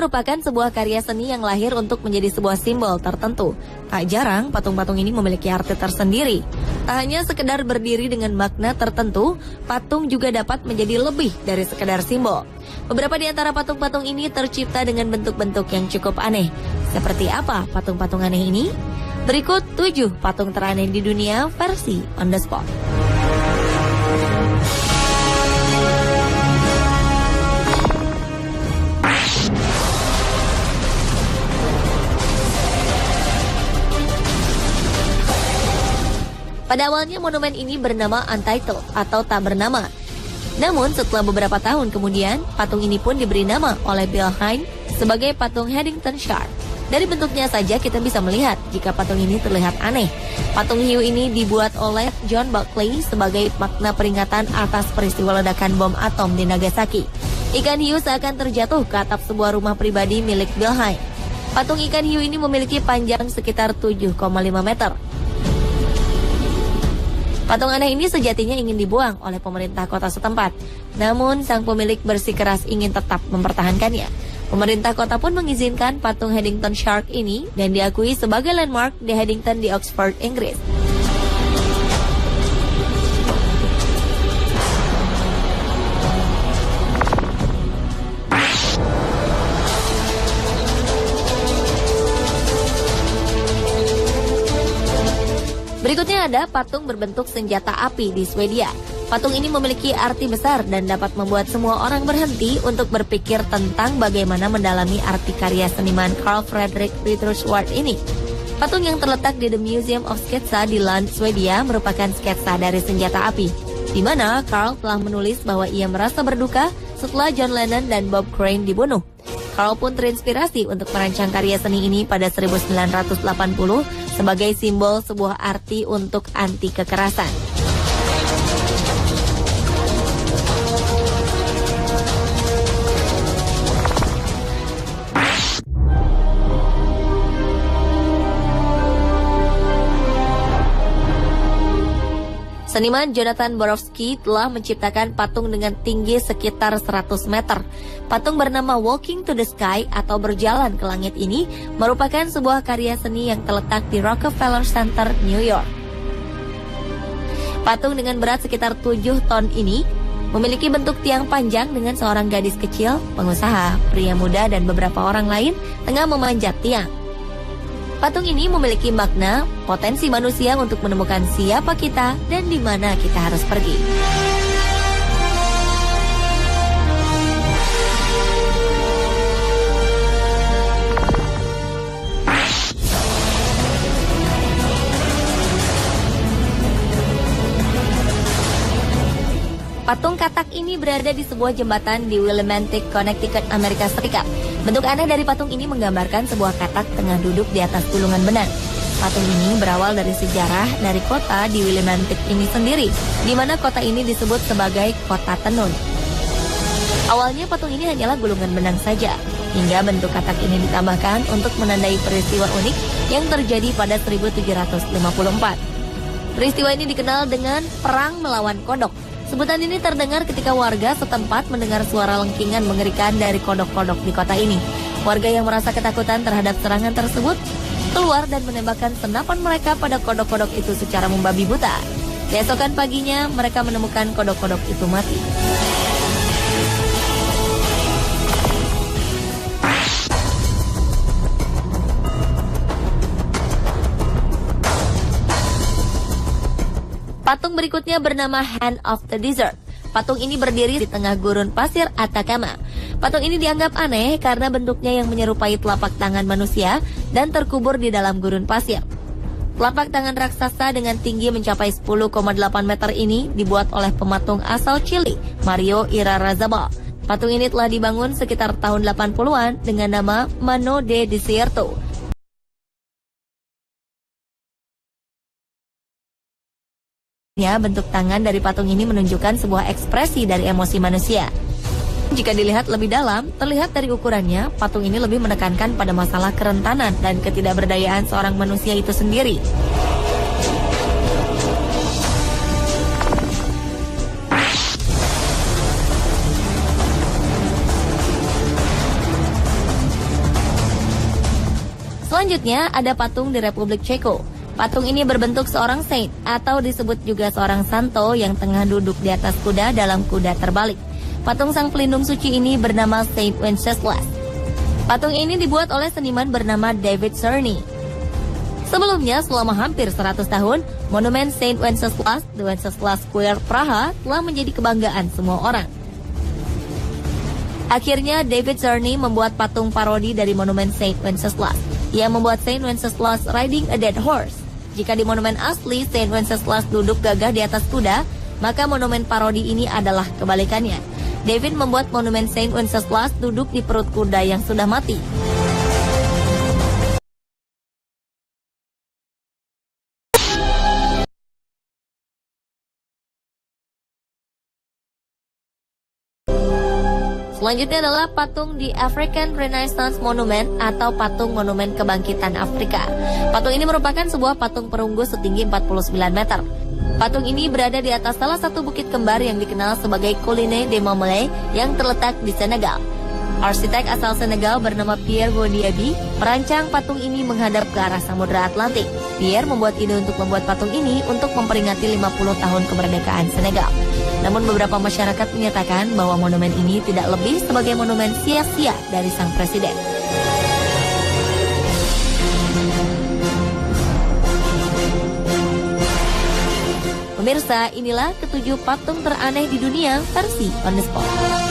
merupakan sebuah karya seni yang lahir untuk menjadi sebuah simbol tertentu. Tak jarang patung-patung ini memiliki arti tersendiri. Tak hanya sekedar berdiri dengan makna tertentu, patung juga dapat menjadi lebih dari sekedar simbol. Beberapa di antara patung-patung ini tercipta dengan bentuk-bentuk yang cukup aneh. Seperti apa patung-patung aneh ini? Berikut 7 patung teraneh di dunia versi On The Spot. Pada awalnya monumen ini bernama Untitled atau tak bernama. Namun setelah beberapa tahun kemudian, patung ini pun diberi nama oleh Bill Hine sebagai patung Haddington Shark. Dari bentuknya saja kita bisa melihat jika patung ini terlihat aneh. Patung hiu ini dibuat oleh John Buckley sebagai makna peringatan atas peristiwa ledakan bom atom di Nagasaki. Ikan hiu seakan terjatuh ke atap sebuah rumah pribadi milik Bill Hine. Patung ikan hiu ini memiliki panjang sekitar 7,5 meter. Patung aneh ini sejatinya ingin dibuang oleh pemerintah kota setempat. Namun sang pemilik bersikeras ingin tetap mempertahankannya. Pemerintah kota pun mengizinkan patung Haddington Shark ini dan diakui sebagai landmark di Haddington di Oxford, Inggris. Berikutnya ada patung berbentuk senjata api di Swedia. Patung ini memiliki arti besar dan dapat membuat semua orang berhenti untuk berpikir tentang bagaimana mendalami arti karya seniman Carl Fredrik Withersward ini. Patung yang terletak di The Museum of Sketsa di Lund, Swedia merupakan sketsa dari senjata api, di mana Carl telah menulis bahwa ia merasa berduka setelah John Lennon dan Bob Crane dibunuh. Carl pun terinspirasi untuk merancang karya seni ini pada 1980 sebagai simbol sebuah arti untuk anti kekerasan. Seniman Jonathan Borowski telah menciptakan patung dengan tinggi sekitar 100 meter. Patung bernama Walking to the Sky atau Berjalan ke Langit ini merupakan sebuah karya seni yang terletak di Rockefeller Center, New York. Patung dengan berat sekitar 7 ton ini memiliki bentuk tiang panjang dengan seorang gadis kecil, pengusaha, pria muda, dan beberapa orang lain tengah memanjat tiang. Patung ini memiliki makna potensi manusia untuk menemukan siapa kita dan di mana kita harus pergi. Patung katak ini berada di sebuah jembatan di Willimantic, Connecticut, Amerika Serikat. Bentuk aneh dari patung ini menggambarkan sebuah katak tengah duduk di atas gulungan benang. Patung ini berawal dari sejarah dari kota di Willimantic ini sendiri, di mana kota ini disebut sebagai kota tenun. Awalnya patung ini hanyalah gulungan benang saja, hingga bentuk katak ini ditambahkan untuk menandai peristiwa unik yang terjadi pada 1754. Peristiwa ini dikenal dengan Perang Melawan Kodok. Sebutan ini terdengar ketika warga setempat mendengar suara lengkingan mengerikan dari kodok-kodok di kota ini. Warga yang merasa ketakutan terhadap serangan tersebut keluar dan menembakkan senapan mereka pada kodok-kodok itu secara membabi buta. Keesokan paginya mereka menemukan kodok-kodok itu mati. Patung berikutnya bernama Hand of the Desert. Patung ini berdiri di tengah gurun pasir Atacama. Patung ini dianggap aneh karena bentuknya yang menyerupai telapak tangan manusia dan terkubur di dalam gurun pasir. Telapak tangan raksasa dengan tinggi mencapai 10,8 meter ini dibuat oleh pematung asal Chili, Mario Irarrázaval. Patung ini telah dibangun sekitar tahun 80-an dengan nama Mano de Desierto. Bentuk tangan dari patung ini menunjukkan sebuah ekspresi dari emosi manusia. Jika dilihat lebih dalam, terlihat dari ukurannya, patung ini lebih menekankan pada masalah kerentanan dan ketidakberdayaan seorang manusia itu sendiri. Selanjutnya ada patung di Republik Ceko. Patung ini berbentuk seorang saint atau disebut juga seorang santo yang tengah duduk di atas kuda dalam kuda terbalik. Patung sang pelindung suci ini bernama Saint Wenceslas. Patung ini dibuat oleh seniman bernama David Cerny. Sebelumnya, selama hampir 100 tahun, monumen Saint Wenceslas di Wenceslas Square, Praha telah menjadi kebanggaan semua orang. Akhirnya, David Cerny membuat patung parodi dari monumen Saint Wenceslas. Ia membuat Saint Wenceslas riding a dead horse. Jika di monumen asli Saint Wenceslas duduk gagah di atas kuda, maka monumen parodi ini adalah kebalikannya. David membuat monumen Saint Wenceslas duduk di perut kuda yang sudah mati. Selanjutnya adalah patung di African Renaissance Monument atau patung monumen kebangkitan Afrika. Patung ini merupakan sebuah patung perunggu setinggi 49 meter. Patung ini berada di atas salah satu bukit kembar yang dikenal sebagai Colline de Montmele yang terletak di Senegal. Arsitek asal Senegal bernama Pierre Godiaby merancang patung ini menghadap ke arah Samudra Atlantik. Pierre membuat ide untuk membuat patung ini untuk memperingati 50 tahun kemerdekaan Senegal. Namun beberapa masyarakat menyatakan bahwa monumen ini tidak lebih sebagai monumen sia-sia dari sang presiden. Pemirsa, inilah ketujuh patung teraneh di dunia versi On The Spot.